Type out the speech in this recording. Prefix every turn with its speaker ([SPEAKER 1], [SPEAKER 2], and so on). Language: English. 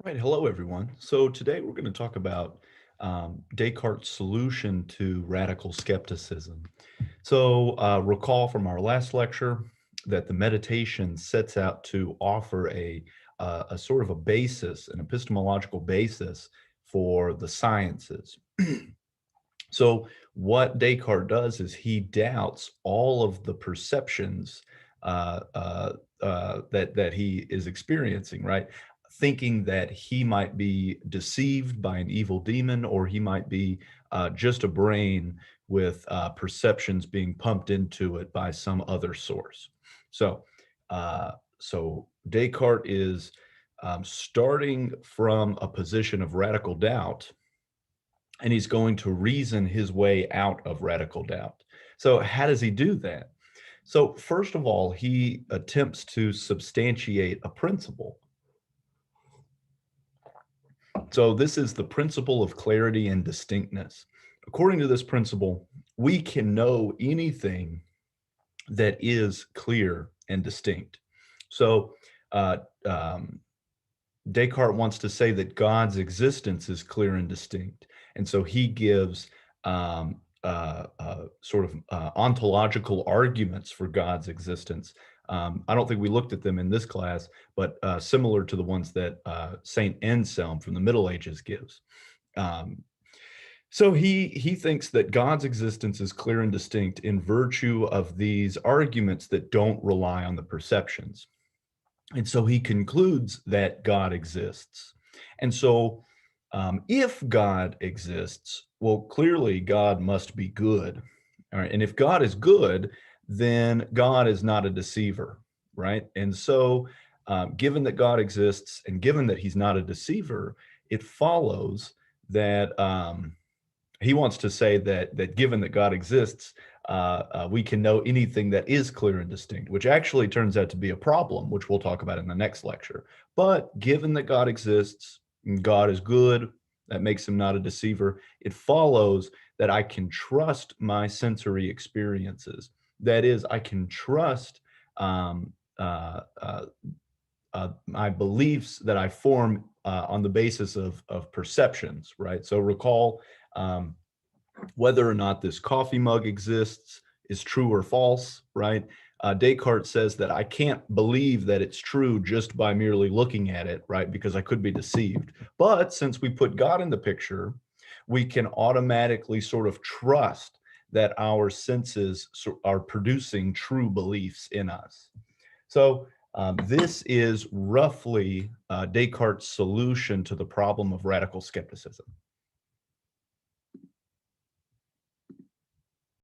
[SPEAKER 1] Right. Hello, everyone. So today we're going to talk about Descartes' solution to radical skepticism. So recall from our last lecture that the meditation sets out to offer a sort of a basis, an epistemological basis for the sciences. So what Descartes does is he doubts all of the perceptions that he is experiencing, right? Thinking that he might be deceived by an evil demon, or he might be just a brain with perceptions being pumped into it by some other source. So, so Descartes is starting from a position of radical doubt, and he's going to reason his way out of radical doubt. So, how does he do that? So, first of all, he attempts to substantiate a principle. So, this is the principle of clarity and distinctness. According to this principle, we can know anything that is clear and distinct. So, uh, um, Descartes wants to say that God's existence is clear and distinct. And so he gives sort of ontological arguments for God's existence. I don't think we looked at them in this class, but similar to the ones that Saint Anselm from the Middle Ages gives. Um, so he thinks that God's existence is clear and distinct in virtue of these arguments that don't rely on the perceptions. And so he concludes that God exists. And so, if God exists, well, clearly God must be good. All right. And if God is good, then God is not a deceiver. Right. And so, given that God exists and given that he's not a deceiver, it follows that he wants to say that given that God exists, we can know anything that is clear and distinct, which actually turns out to be a problem, which we'll talk about in the next lecture. But given that God exists, and God is good, that makes him not a deceiver. It follows that I can trust my sensory experiences. That is, I can trust um, my beliefs that I form on the basis of perceptions, right? So recall um, whether or not this coffee mug exists is true or false, right? Descartes says that I can't believe that it's true just by merely looking at it, right? Because I could be deceived. But since we put God in the picture, we can automatically sort of trust that our senses are producing true beliefs in us. So this is roughly Descartes' solution to the problem of radical skepticism.